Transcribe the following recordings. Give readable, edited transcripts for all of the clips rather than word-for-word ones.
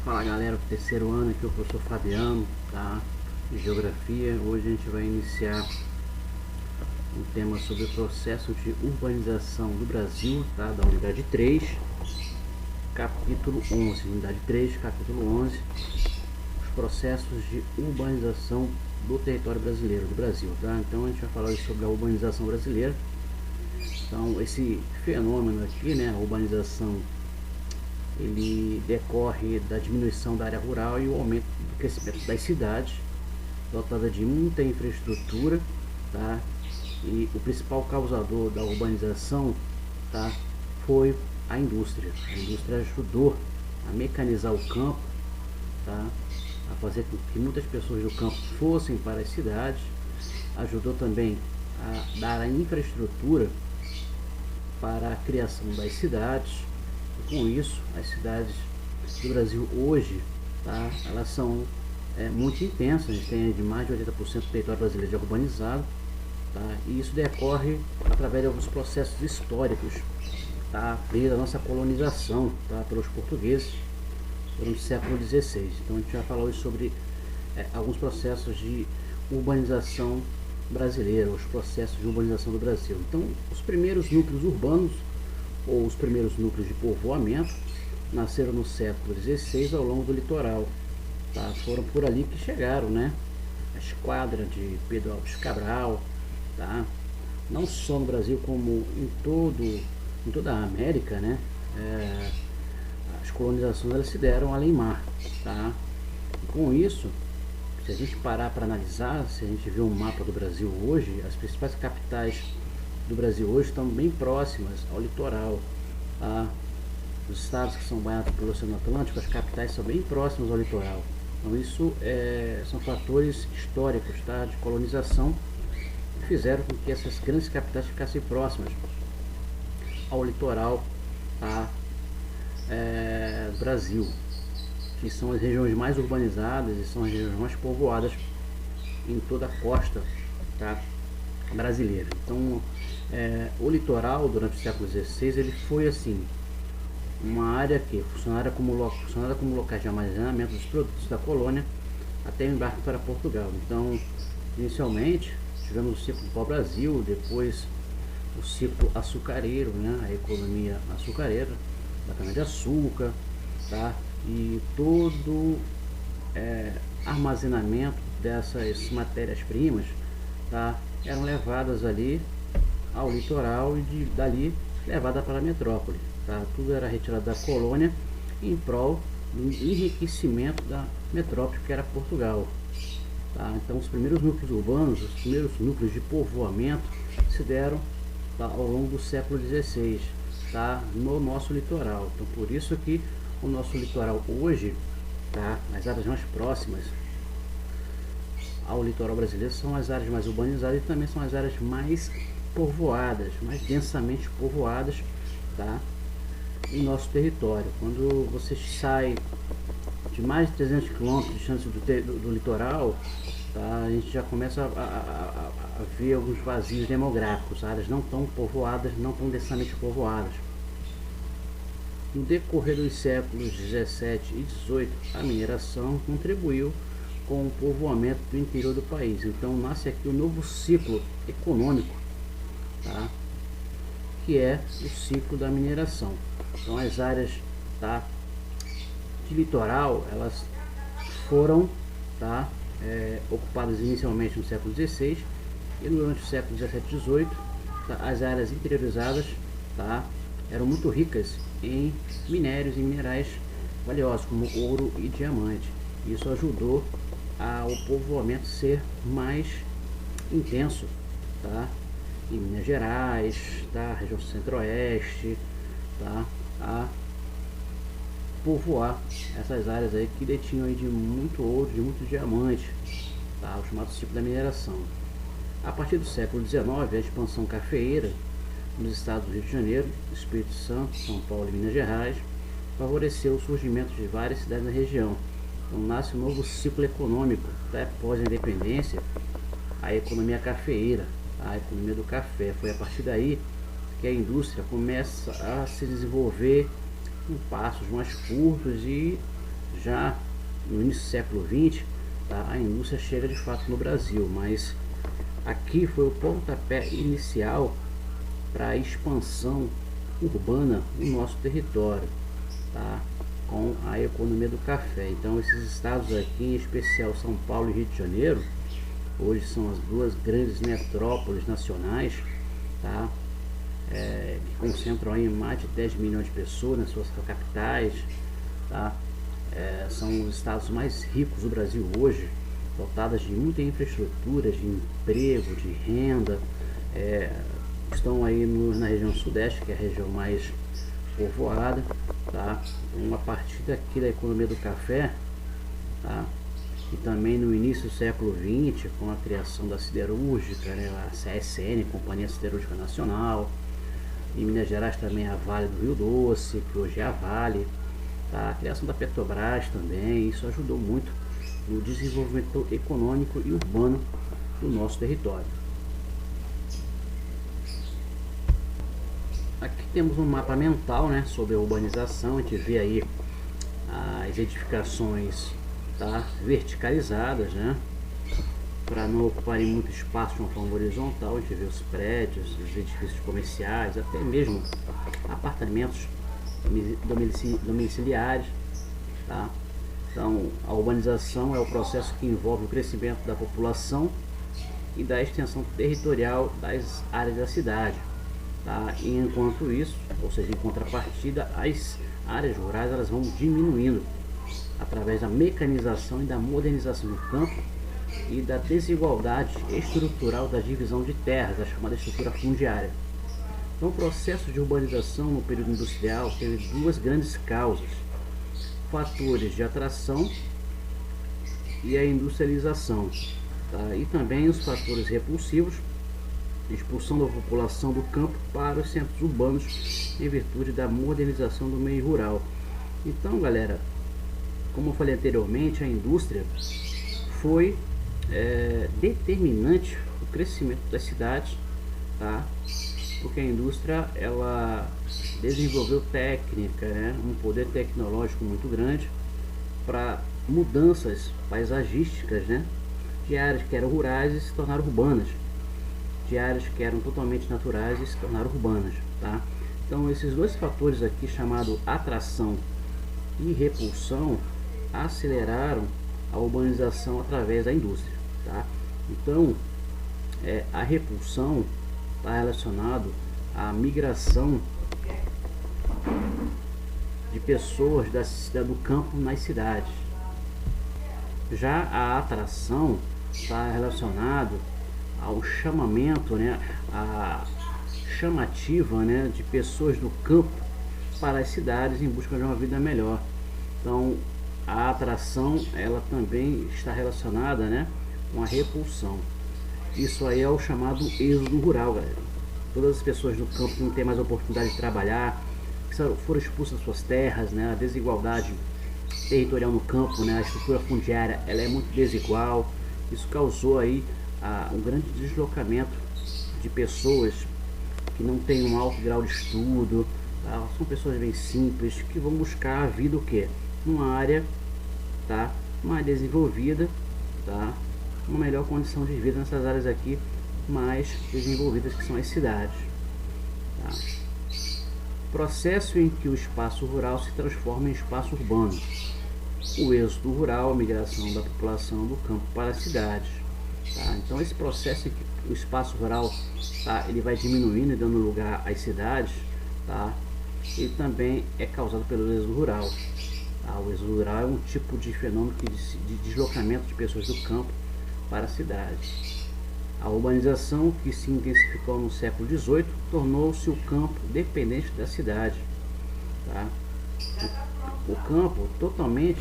Fala galera, do terceiro ano aqui, o professor Fabiano, tá? De Geografia. Hoje a gente vai iniciar um tema sobre o processo de urbanização do Brasil, tá? Da unidade 3, capítulo 11. Unidade 3, capítulo 11, os processos de urbanização do território brasileiro, do Brasil, tá? Então a gente vai falar sobre a urbanização brasileira. Então esse fenômeno aqui, né, a urbanização, ele decorre da diminuição da área rural e o aumento do crescimento das cidades, dotada de muita infraestrutura, tá? E o principal causador da urbanização, tá, foi a indústria. A indústria ajudou a mecanizar o campo, tá, a fazer com que muitas pessoas do campo fossem para as cidades, ajudou também a dar a infraestrutura para a criação das cidades. E com isso, as cidades do Brasil hoje, tá, elas são muito intensas. A gente tem de mais de 80% do território brasileiro já urbanizado, tá, e isso decorre através de alguns processos históricos, tá, desde a nossa colonização, tá, pelos portugueses durante o século XVI. Então a gente vai falar hoje sobre alguns processos de urbanização brasileira, os processos de urbanização do Brasil. Então, os primeiros núcleos urbanos, ou os primeiros núcleos de povoamento, nasceram no século XVI ao longo do litoral. Tá? Foram por ali que chegaram, né? A esquadra de Pedro Alves Cabral, tá? Não só no Brasil, como em toda a América, né? As colonizações elas se deram além mar, tá? E com isso, se a gente parar para analisar, se a gente vê um mapa do Brasil hoje, as principais capitais do Brasil hoje estão bem próximas ao litoral, tá? Os estados que são banhados pelo Oceano Atlântico, as capitais são bem próximas ao litoral. Então isso são fatores históricos, tá, de colonização, que fizeram com que essas grandes capitais ficassem próximas ao litoral, tá, do Brasil, que são as regiões mais urbanizadas e são as regiões mais povoadas em toda a costa, tá, brasileira. Então, o litoral durante o século XVI ele foi assim uma área que funcionava como locais de armazenamento dos produtos da colônia até o embarque para Portugal. Então, inicialmente tivemos o ciclo do pau-brasil, depois o ciclo açucareiro, né, a economia açucareira, da cana-de-açúcar, tá, e todo armazenamento dessas matérias-primas, tá, eram levadas ali ao litoral e dali levada para a metrópole, tá? Tudo era retirado da colônia em prol do enriquecimento da metrópole, que era Portugal, tá? Então os primeiros núcleos urbanos, os primeiros núcleos de povoamento se deram, tá, ao longo do século XVI, tá, no nosso litoral. Então por isso que o nosso litoral hoje, tá, as áreas mais próximas ao litoral brasileiro são as áreas mais urbanizadas e também são as áreas mais povoadas, mais densamente povoadas, tá, em nosso território. Quando você sai de mais de 300 quilômetros de distância do litoral, tá, a gente já começa a ver alguns vazios demográficos, áreas não tão povoadas, não tão densamente povoadas. No decorrer dos séculos 17 e 18, a mineração contribuiu com o povoamento do interior do país. Então nasce aqui um novo ciclo econômico, tá, que é o ciclo da mineração. Então as áreas, tá, de litoral elas foram, tá, ocupadas inicialmente no século XVI e durante o século 17 e 18, tá, as áreas interiorizadas, tá, eram muito ricas em minérios e minerais valiosos como ouro e diamante. Isso ajudou ao povoamento ser mais intenso, tá, em Minas Gerais, tá, região centro-oeste, tá, a povoar essas áreas aí que detinham aí de muito ouro, de muito diamante, tá, o chamado ciclo da mineração. A partir do século XIX, a expansão cafeeira nos estados do Rio de Janeiro, Espírito Santo, São Paulo e Minas Gerais favoreceu o surgimento de várias cidades na região. Então nasce um novo ciclo econômico, tá, após a independência, a economia cafeeira, a economia do café. Foi a partir daí que a indústria começa a se desenvolver em passos mais curtos e Já no início do século XX, tá, a indústria chega de fato no Brasil, mas aqui foi o pontapé inicial para a expansão urbana no nosso território, tá, com a economia do café. Então esses estados aqui, em especial São Paulo e Rio de Janeiro, hoje são as duas grandes metrópoles nacionais, tá, que concentram aí mais de 10 milhões de pessoas nas suas capitais, tá? São os estados mais ricos do Brasil hoje, dotadas de muita infraestrutura, de emprego, de renda. Estão aí na região sudeste, que é a região mais povoada, tá? A partir daqui da economia do café, tá? E também no início do século XX, com a criação da siderúrgica, né? A CSN, Companhia Siderúrgica Nacional. Em Minas Gerais também a Vale do Rio Doce, que hoje é a Vale, tá? A criação da Petrobras também, isso ajudou muito no desenvolvimento econômico e urbano do nosso território. Aqui temos um mapa mental, né, sobre a urbanização. A gente vê aí as edificações, tá, verticalizadas, né, para não ocuparem muito espaço de uma forma horizontal. A gente vê os prédios, os edifícios comerciais, até mesmo apartamentos domiciliares, tá? Então a urbanização é o processo que envolve o crescimento da população e da extensão territorial das áreas da cidade, tá? E enquanto isso, ou seja, em contrapartida, as áreas rurais elas vão diminuindo através da mecanização e da modernização do campo e da desigualdade estrutural da divisão de terras, a chamada estrutura fundiária. Então, o processo de urbanização no período industrial teve duas grandes causas: fatores de atração e a industrialização, tá? E também os fatores repulsivos, expulsão da população do campo para os centros urbanos em virtude da modernização do meio rural. Então, galera, como eu falei anteriormente, a indústria foi determinante o crescimento das cidades, tá? Porque a indústria ela desenvolveu técnica, né? Um poder tecnológico muito grande para mudanças paisagísticas, né? De áreas que eram rurais e se tornaram urbanas, de áreas que eram totalmente naturais e se tornaram urbanas, tá? Então esses dois fatores aqui, chamado atração e repulsão, aceleraram a urbanização através da indústria, tá? Então a repulsão está relacionado à migração de pessoas do campo nas cidades. Já a atração está relacionado ao chamamento, né, a chamativa, né, de pessoas do campo para as cidades em busca de uma vida melhor. Então a atração ela também está relacionada, né, com a repulsão. Isso aí é o chamado êxodo rural, galera. Todas as pessoas do campo que não têm mais oportunidade de trabalhar, que foram expulsas das suas terras, né, a desigualdade territorial no campo, né, a estrutura fundiária ela é muito desigual. Isso causou aí um grande deslocamento de pessoas que não têm um alto grau de estudo, tá? São pessoas bem simples que vão buscar a vida o quê? Numa área, tá, mais desenvolvida, tá, uma melhor condição de vida nessas áreas aqui mais desenvolvidas, que são as cidades, tá? Processo em que o espaço rural se transforma em espaço urbano. O êxodo rural, a migração da população do campo para as cidades, tá? Então esse processo em que o espaço rural, tá, ele vai diminuindo e dando lugar às cidades, tá? Ele também é causado pelo êxodo rural. O êxodo rural é um tipo de fenômeno de deslocamento de pessoas do campo para a cidade. A urbanização, que se intensificou no século XVIII, tornou-se o campo dependente da cidade, tá? O campo totalmente,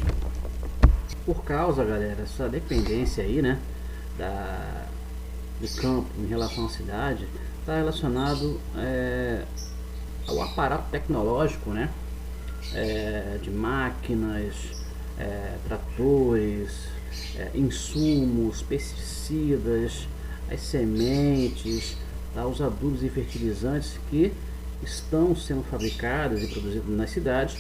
por causa, galera, essa dependência aí, né, do campo em relação à cidade, está relacionado ao aparato tecnológico, né, de máquinas, tratores, insumos, pesticidas, as sementes, tá, os adubos e fertilizantes que estão sendo fabricados e produzidos nas cidades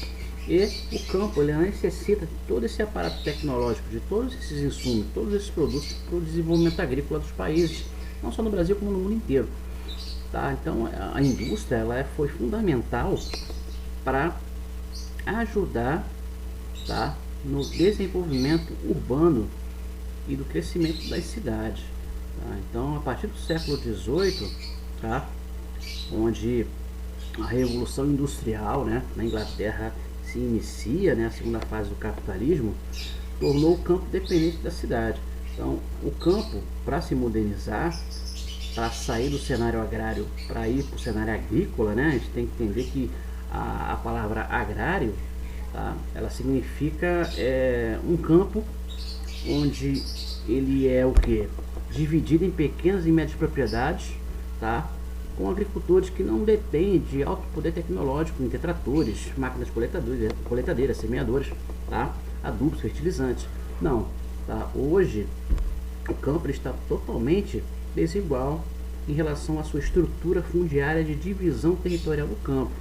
E o campo ele necessita de todo esse aparato tecnológico, de todos esses insumos, todos esses produtos para o desenvolvimento agrícola dos países, não só no Brasil como no mundo inteiro. Tá? Então a indústria foi fundamental para ajudar, tá, no desenvolvimento urbano e do crescimento das cidades. Tá? Então, a partir do século XVIII, tá, onde a Revolução Industrial, né, na Inglaterra se inicia, né, a segunda fase do capitalismo, tornou o campo dependente da cidade. Então, o campo, para se modernizar, para sair do cenário agrário para ir para o cenário agrícola, né, a gente tem que entender que a palavra agrário, tá, ela significa um campo onde ele é o que? Dividido em pequenas e médias propriedades, tá? Com agricultores que não dependem de alto poder tecnológico, em ter tratores, máquinas coletadeiras, semeadoras, tá? Adubos, fertilizantes. Não, tá? Hoje o campo está totalmente desigual em relação à sua estrutura fundiária de divisão territorial do campo.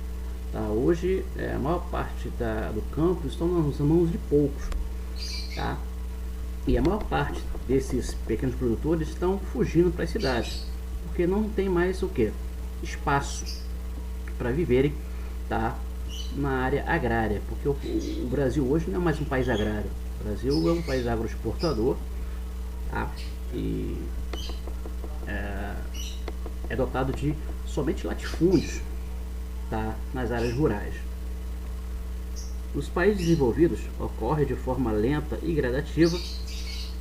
Tá? Hoje a maior parte do campo estão nas mãos de poucos, tá? E a maior parte desses pequenos produtores estão fugindo para as cidades, porque não tem mais o que? Espaço para viverem, tá, na área agrária, porque o Brasil hoje não é mais um país agrário. O Brasil é um país agroexportador, tá? E é dotado de somente latifúndios, tá, nas áreas rurais. Nos países desenvolvidos ocorre de forma lenta e gradativa,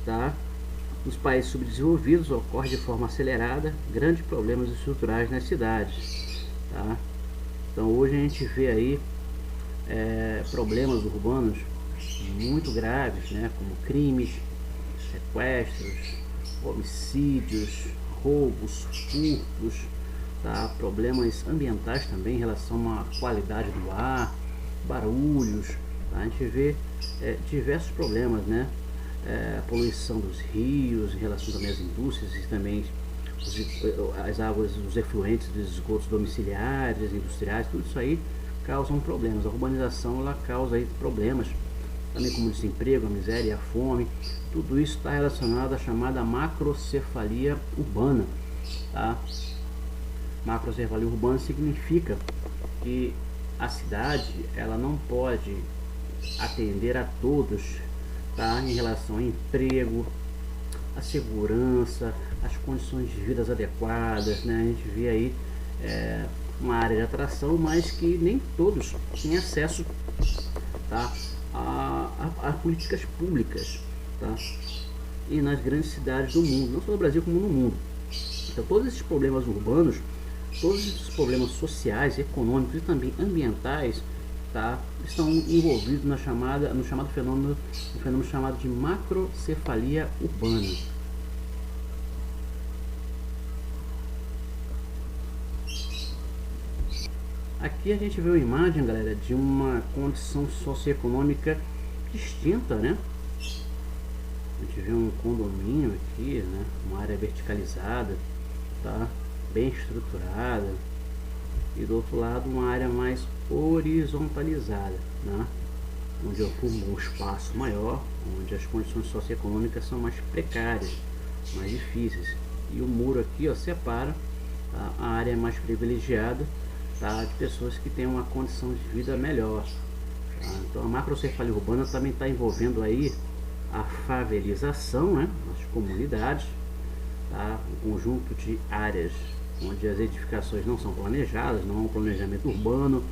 tá? Nos países subdesenvolvidos ocorre de forma acelerada, grandes problemas estruturais nas cidades, tá? Então hoje a gente vê aí problemas urbanos muito graves, né? Como crimes, sequestros, homicídios, roubos, furtos, tá? Problemas ambientais também em relação à qualidade do ar, barulhos, tá? A gente vê diversos problemas, né? A poluição dos rios em relação também às indústrias e também as águas, os efluentes dos esgotos domiciliares, industriais, tudo isso aí causam problemas. A urbanização ela causa aí problemas também, como o desemprego, a miséria, a fome. Tudo isso está relacionado à chamada macrocefalia urbana, tá? Macrocefalia urbana significa que a cidade ela não pode atender a todos, tá? Em relação ao emprego, a segurança, as condições de vida adequadas, né? A gente vê aí uma área de atração, mas que nem todos têm acesso, tá, a políticas públicas, tá? E nas grandes cidades do mundo, não só no Brasil como no mundo. Então todos esses problemas urbanos, todos esses problemas sociais, econômicos e também ambientais, tá, estão envolvidos no chamado fenômeno chamado de macrocefalia urbana. Aqui a gente vê uma imagem, galera, de uma condição socioeconômica distinta, né? A gente vê um condomínio aqui, né? Uma área verticalizada, tá? Bem estruturada. E do outro lado uma área mais horizontalizada, né? Onde ocupa um espaço maior, onde as condições socioeconômicas são mais precárias, mais difíceis. E o muro aqui, ó, separa, tá, a área mais privilegiada, tá, de pessoas que têm uma condição de vida melhor. Tá? Então a macrocefalia urbana também está envolvendo aí a favelização, né, nas comunidades, tá? Um conjunto de áreas onde as edificações não são planejadas, não há um planejamento urbano,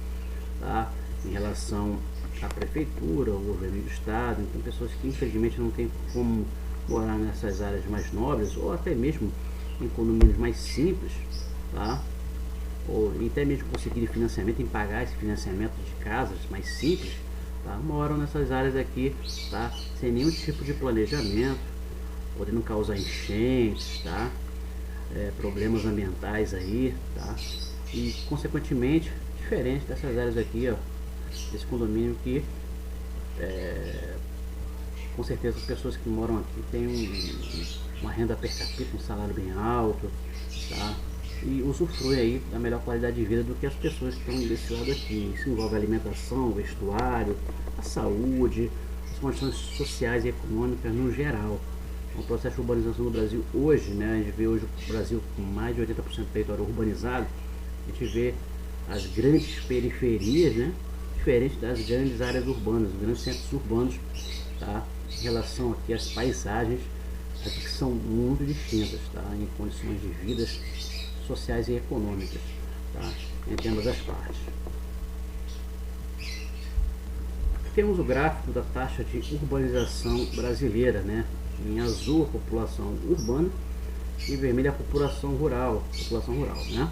tá? Em relação à prefeitura, ao governo do estado. Então pessoas que infelizmente não têm como morar nessas áreas mais nobres, ou até mesmo em condomínios mais simples, tá? Ou até mesmo conseguirem financiamento, em pagar esse financiamento de casas mais simples, tá? Moram nessas áreas aqui, tá? Sem nenhum tipo de planejamento, podendo causar enchentes, tá? Problemas ambientais aí, tá? E consequentemente diferente dessas áreas aqui, ó, desse condomínio que com certeza as pessoas que moram aqui têm uma renda per capita, um salário bem alto, tá? E e usufrui aí da melhor qualidade de vida do que as pessoas que estão desse lado aqui. Isso envolve alimentação, vestuário, a saúde, as condições sociais e econômicas no geral. O processo de urbanização no Brasil hoje, né, a gente vê hoje o Brasil com mais de 80% do território urbanizado, a gente vê as grandes periferias, né, diferente das grandes áreas urbanas, os grandes centros urbanos, tá, em relação aqui às paisagens, aqui que são muito distintas, tá, em condições de vidas sociais e econômicas, tá, entre ambas as partes. Temos o gráfico da taxa de urbanização brasileira, né? Em azul a população urbana e vermelho a população rural, né?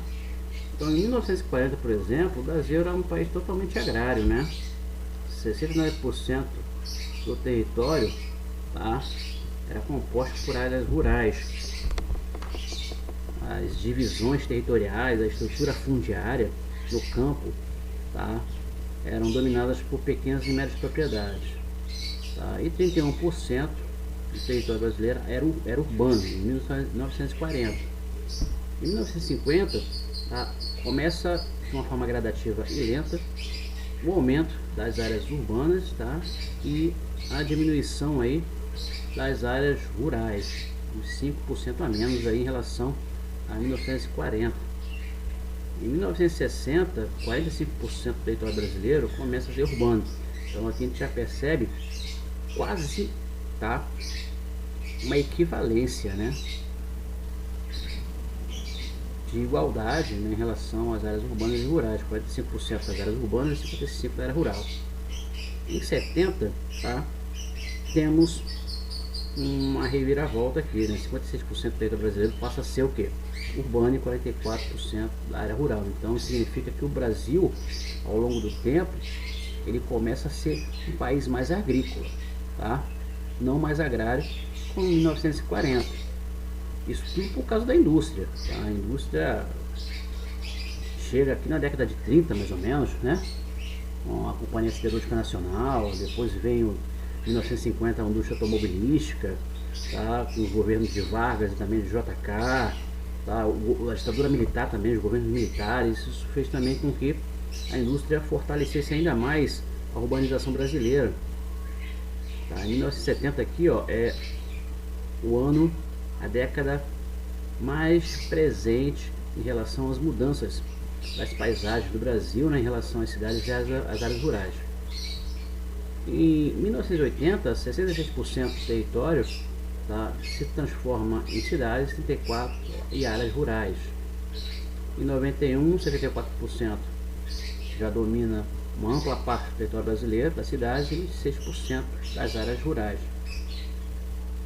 Então, em 1940, por exemplo, o Brasil era um país totalmente agrário, né? 69% do território, tá, era composto por áreas rurais. As divisões territoriais, a estrutura fundiária do campo, tá, eram dominadas por pequenas e médias propriedades, tá? E 31% do território brasileiro era urbano, em 1940. Em 1950, tá, começa de uma forma gradativa e lenta o aumento das áreas urbanas, tá, e a diminuição aí das áreas rurais, uns 5% a menos aí em relação a 1940. Em 1960, 45% do território brasileiro começa a ser urbano. Então aqui a gente já percebe quase, tá, uma equivalência, né, de igualdade, né, em relação às áreas urbanas e rurais. 45% das áreas urbanas e 55% da área rural. Em 70, tá, temos uma reviravolta aqui, né? 56% do território brasileiro passa a ser o quê? Urbano e 44% da área rural. Então significa que o Brasil, ao longo do tempo, ele começa a ser um país mais agrícola, tá? Não mais agrário, como em 1940. Isso tudo por causa da indústria, tá? A indústria chega aqui na década de 30, mais ou menos, né? Com a Companhia Siderúrgica Nacional, depois vem o 1950 a indústria automobilística, tá, com os governos de Vargas e também de JK, tá, a ditadura militar também, os governos militares. Isso fez também com que a indústria fortalecesse ainda mais a urbanização brasileira. Tá, em 1970 aqui, ó, é o ano, a década mais presente em relação às mudanças das paisagens do Brasil, né, em relação às cidades e às áreas rurais. Em 1980, 66% do território, tá, se transforma em cidades, 34% em áreas rurais. Em 91, 74% já domina uma ampla parte do território brasileiro, das cidades, e 6% das áreas rurais.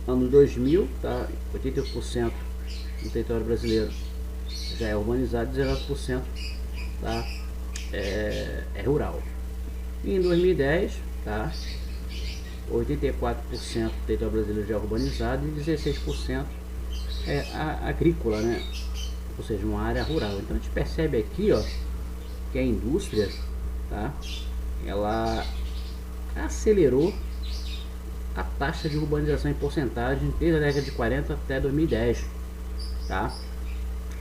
Ano 2000, tá, 81% do território brasileiro já é urbanizado, 19%, tá, é rural. E em 2010, tá, 84% do território brasileiro já é urbanizado e 16% é agrícola, né? Ou seja, uma área rural. Então a gente percebe aqui, ó, que a indústria, tá, ela acelerou a taxa de urbanização em porcentagem desde a década de 40 até 2010, tá?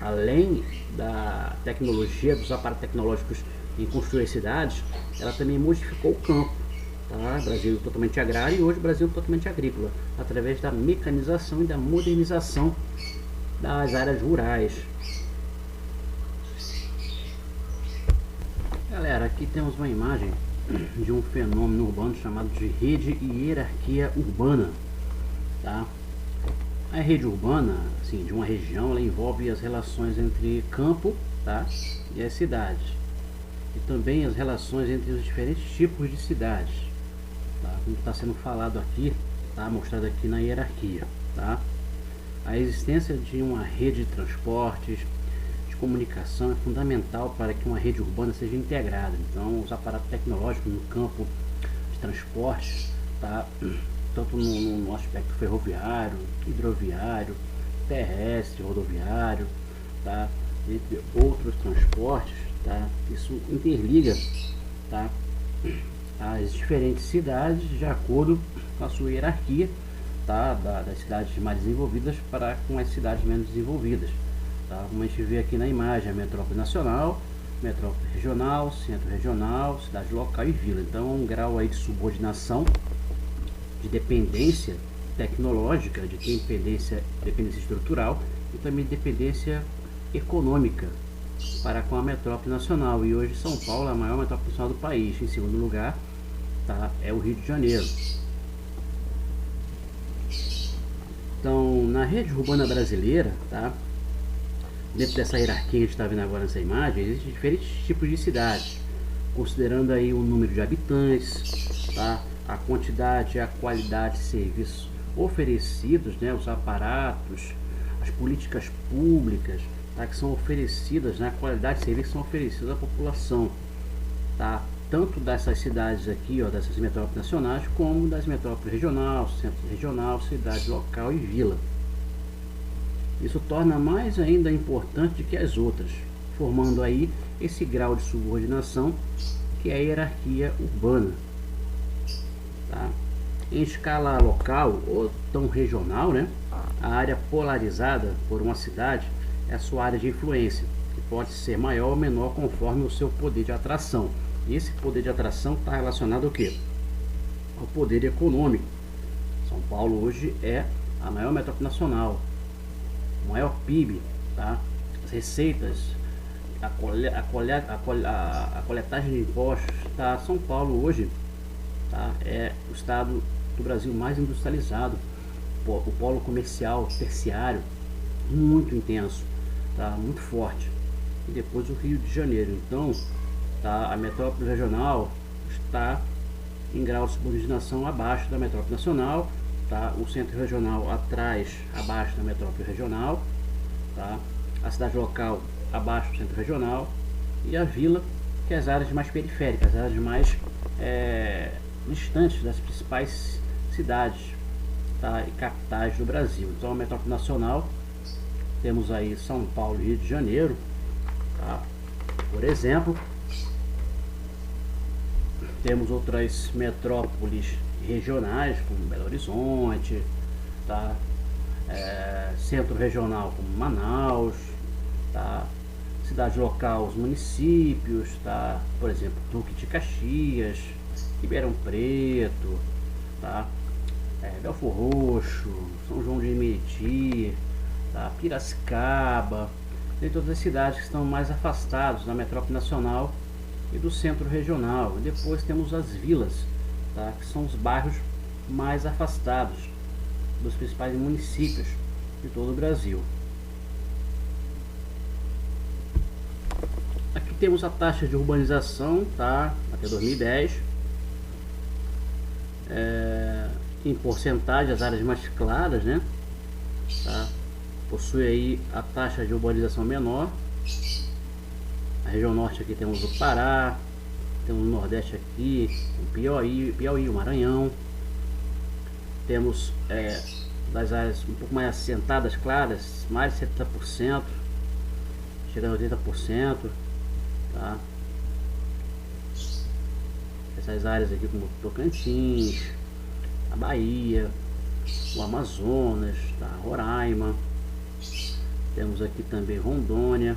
Além da tecnologia, dos aparatos tecnológicos em construir cidades, ela também modificou o campo, tá? Brasil totalmente agrário e hoje o Brasil totalmente agrícola, através da mecanização e da modernização das áreas rurais. Galera, aqui temos uma imagem de um fenômeno urbano chamado de rede e hierarquia urbana, tá? A rede urbana, assim, de uma região, ela envolve as relações entre campo, tá, e as cidades, e também as relações entre os diferentes tipos de cidades, tá, como está sendo falado aqui, tá, mostrado aqui na hierarquia, tá? A existência de uma rede de transportes, de comunicação é fundamental para que uma rede urbana seja integrada. Então, os aparatos tecnológicos no campo de transportes, tá, tanto no aspecto ferroviário, hidroviário, terrestre, rodoviário, tá, entre outros transportes, tá, isso interliga, tá, as diferentes cidades de acordo com a sua hierarquia, tá, das cidades mais desenvolvidas para com as cidades menos desenvolvidas, tá? Como a gente vê aqui na imagem, a metrópole nacional, metrópole regional, centro regional, cidade local e vila. Então, um grau aí de subordinação, de dependência tecnológica, de dependência estrutural e também dependência econômica para com a metrópole nacional. E hoje São Paulo é a maior metrópole nacional do país. Em segundo lugar, tá, é o Rio de Janeiro. Então, na rede urbana brasileira, tá, dentro dessa hierarquia que a gente está vendo agora nessa imagem, existem diferentes tipos de cidades, considerando aí o número de habitantes, tá, a quantidade e a qualidade de serviços oferecidos, né, os aparatos, as políticas públicas, tá, que são oferecidas, né, a qualidade de serviços que são oferecidos à população, tá, tanto dessas cidades aqui, ó, dessas metrópoles nacionais, como das metrópoles regional, centro regional, cidade local e vila. Isso torna mais ainda importante que as outras, formando aí esse grau de subordinação que é a hierarquia urbana. Tá? Em escala local ou tão regional, né, a área polarizada por uma cidade é a sua área de influência, que pode ser maior ou menor conforme o seu poder de atração. E esse poder de atração está relacionado ao quê? Ao poder econômico. São Paulo hoje é a maior metrópole nacional, o maior PIB, tá? As receitas, a coletagem de impostos, tá? São Paulo hoje, tá, é o estado do Brasil mais industrializado, o polo comercial terciário muito intenso, tá, muito forte. E depois o Rio de Janeiro. Então, tá, a metrópole regional está em grau de subordinação abaixo da metrópole nacional, tá, o centro regional atrás, abaixo da metrópole regional, tá, a cidade local abaixo do centro regional e a vila, que é as áreas mais periféricas, as áreas mais distantes das principais cidades, tá, e capitais do Brasil. Então, a metrópole nacional, temos aí São Paulo e Rio de Janeiro, tá, por exemplo. Temos outras metrópoles regionais, como Belo Horizonte, tá? Centro regional, como Manaus, tá? Cidade local, os municípios, tá? Por exemplo, Duque de Caxias, Ribeirão Preto, tá? Belfor Roxo, São João de Meriti, tá? Piracicaba, tem todas as cidades que estão mais afastadas da metrópole nacional e do centro regional. E depois temos as vilas, tá, que são os bairros mais afastados dos principais municípios de todo o Brasil. Aqui temos a taxa de urbanização, tá, até 2010. Em porcentagem, as áreas mais claras, né, tá, possui aí a taxa de urbanização menor. A região norte aqui temos o Pará, temos o nordeste aqui, o Piauí, o Maranhão. Temos das áreas um pouco mais assentadas, claras, mais de 70%, chegando a 80%, tá? Essas áreas aqui como Tocantins, a Bahia, o Amazonas, tá? Roraima. Temos aqui também Rondônia,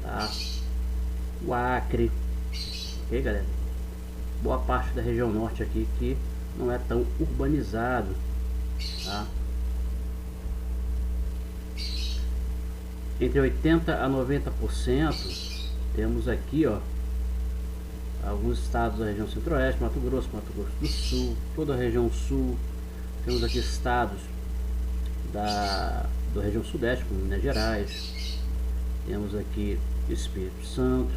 tá? O Acre, ok, galera? Boa parte da região norte aqui que não é tão urbanizado, tá? Entre 80 a 90% temos aqui, ó, alguns estados da região centro-oeste, Mato Grosso do Sul, toda a região sul. Temos aqui estados da região sudeste, como Minas Gerais. Temos aqui Espírito Santo,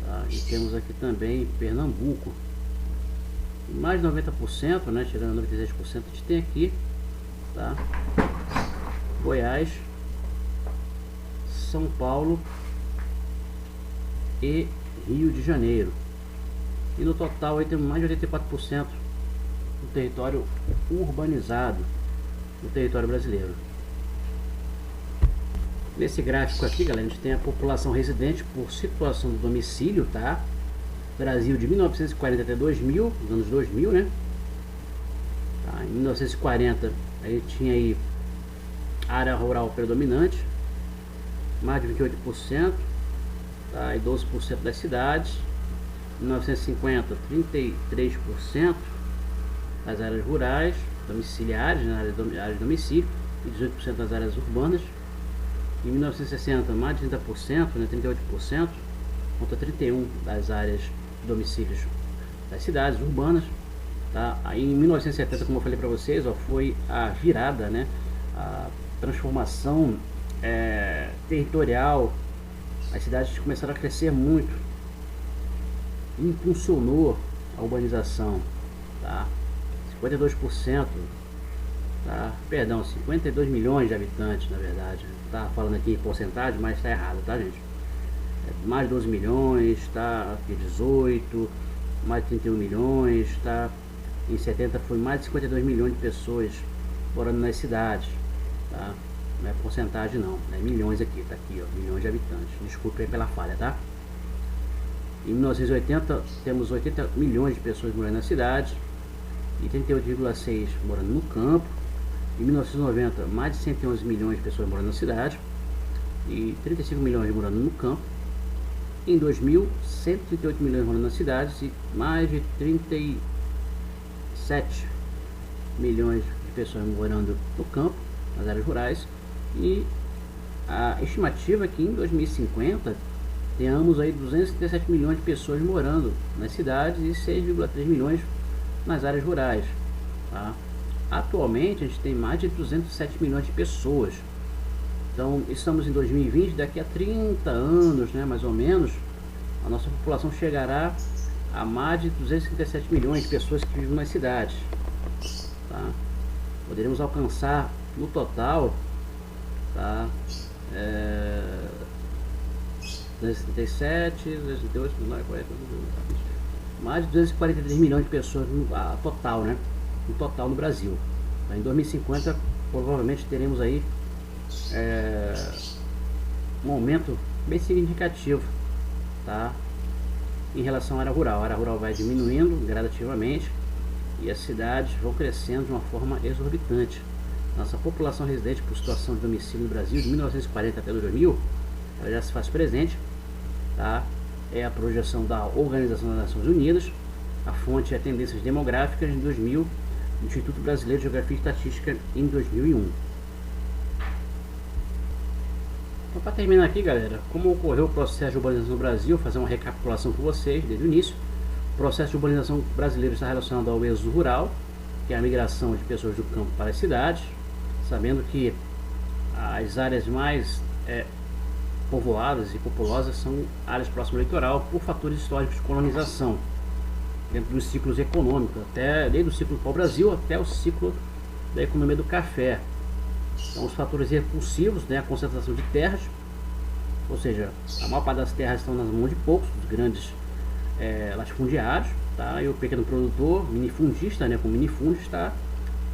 tá? E temos aqui também Pernambuco. Mais de 90%, né, chegando a 96%, a gente tem aqui, tá? Goiás, São Paulo e Rio de Janeiro. E no total aí temos mais de 84% do território urbanizado do território brasileiro. Nesse gráfico aqui, galera, a gente tem a população residente por situação do domicílio, tá? Brasil de 1940 até 2000, os anos 2000, né? Tá? Em 1940 a gente tinha aí área rural predominante, mais de 28%, tá? E 12% das cidades. 1950, 33% das áreas rurais, domiciliares, na área de domicílio, e 18% das áreas urbanas. Em 1960, mais de 30%, né, 38%, contra 31% das áreas de domicílios das cidades urbanas. Tá? Aí, em 1970, como eu falei para vocês, ó, foi a virada, né, a transformação territorial. As cidades começaram a crescer muito, impulsionou a urbanização, tá? 52%, tá? Perdão, 52 milhões de habitantes, na verdade. Tá falando aqui em porcentagem, mas está errado, tá, gente? Mais de 12 milhões, tá? Aqui 18, mais de 31 milhões, tá? Em 70 foi mais de 52 milhões de pessoas morando nas cidades, tá? Não é porcentagem não, é milhões aqui, tá aqui, ó, milhões de habitantes. Desculpe aí pela falha, tá? Em 1980 temos 80 milhões de pessoas morando na cidade e 38,6 morando no campo. Em 1990 mais de 111 milhões de pessoas morando na cidade e 35 milhões morando no campo. Em 2000, 138 milhões morando nas cidades e mais de 37 milhões de pessoas morando no campo, nas áreas rurais. E a estimativa é que em 2050 tenhamos aí 237 milhões de pessoas morando nas cidades e 6,3 milhões nas áreas rurais, tá? Atualmente a gente tem mais de 207 milhões de pessoas. Então estamos em 2020, daqui a 30 anos, né, mais ou menos, a nossa população chegará a mais de 237 milhões de pessoas que vivem nas cidades, tá? Poderemos alcançar no total, tá? 237, 238, 240, mais de 243 milhões de pessoas no total, né? No total no Brasil. Tá? Em 2050 provavelmente teremos aí um aumento bem significativo, tá? Em relação à área rural. A área rural vai diminuindo gradativamente e as cidades vão crescendo de uma forma exorbitante. Nossa população residente por situação de domicílio no Brasil de 1940 até 2000, ela já se faz presente, tá? É a projeção da Organização das Nações Unidas. A fonte é Tendências Demográficas em 2000, do Instituto Brasileiro de Geografia e Estatística em 2001. Então, para terminar aqui, galera, como ocorreu o processo de urbanização no Brasil, fazer uma recapitulação com vocês desde o início. O processo de urbanização brasileiro está relacionado ao êxodo rural, que é a migração de pessoas do campo para as cidades, sabendo que as áreas mais povoadas e populosas são áreas próximas ao litoral por fatores históricos de colonização, dentro dos ciclos econômicos, desde o ciclo do pau-brasil até o ciclo da economia do café. Então, os fatores repulsivos, né, a concentração de terras, ou seja, a maior parte das terras estão nas mãos de poucos, dos grandes latifundiários, tá? E o pequeno produtor, minifundista, né, com minifúndio, está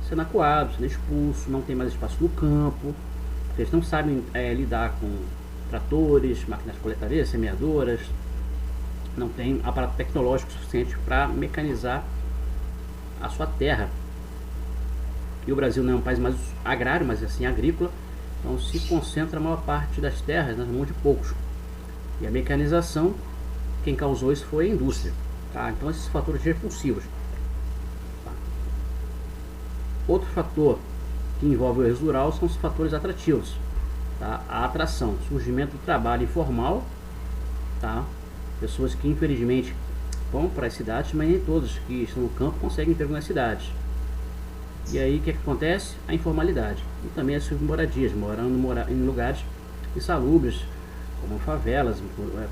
sendo acuado, sendo expulso, não tem mais espaço no campo, porque eles não sabem lidar com tratores, máquinas coletadeiras, semeadoras, não tem aparato tecnológico suficiente para mecanizar a sua terra. E o Brasil não é um país mais agrário, mas assim agrícola, então se concentra a maior parte das terras nas mãos de poucos. E a mecanização, quem causou isso foi a indústria, tá? Então esses fatores repulsivos. Tá? Outro fator que envolve o êxodo rural são os fatores atrativos, tá? A atração, surgimento do trabalho informal, tá? Pessoas que infelizmente vão para as cidades, mas nem todos que estão no campo conseguem emprego nas cidades. E aí o que acontece? A informalidade e também as submoradias, morando em lugares insalubres, como favelas,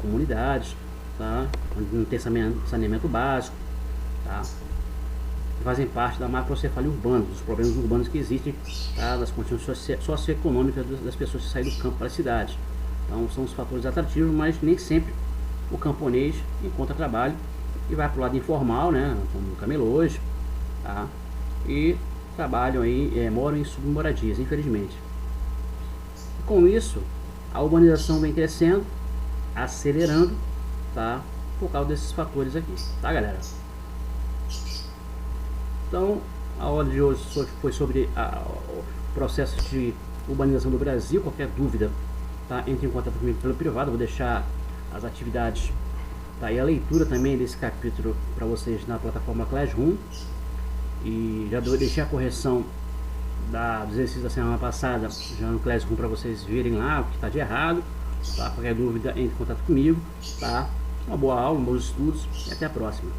comunidades, tá? Onde não tem saneamento básico, tá? Fazem parte da macrocefalia urbana, dos problemas urbanos que existem, tá? Das condições socioeconômicas das pessoas que saem do campo para as cidades. Então são os fatores atrativos, mas nem sempre o camponês encontra trabalho e vai para o lado informal, né? Como camelôs, tá? E trabalham aí, moram em submoradias, infelizmente. Com isso, a urbanização vem crescendo, acelerando, tá? Por causa desses fatores aqui, tá, galera? Então, a aula de hoje foi sobre o processo de urbanização do Brasil. Qualquer dúvida, tá? Entre em contato comigo pelo privado, vou deixar as atividades, tá? E a leitura também desse capítulo para vocês na plataforma Classroom. E já deixei a correção dos exercícios da semana passada já no Classroom para vocês verem lá o que está de errado, tá? Qualquer dúvida, entre em contato comigo, tá? Uma boa aula, bons estudos e até a próxima.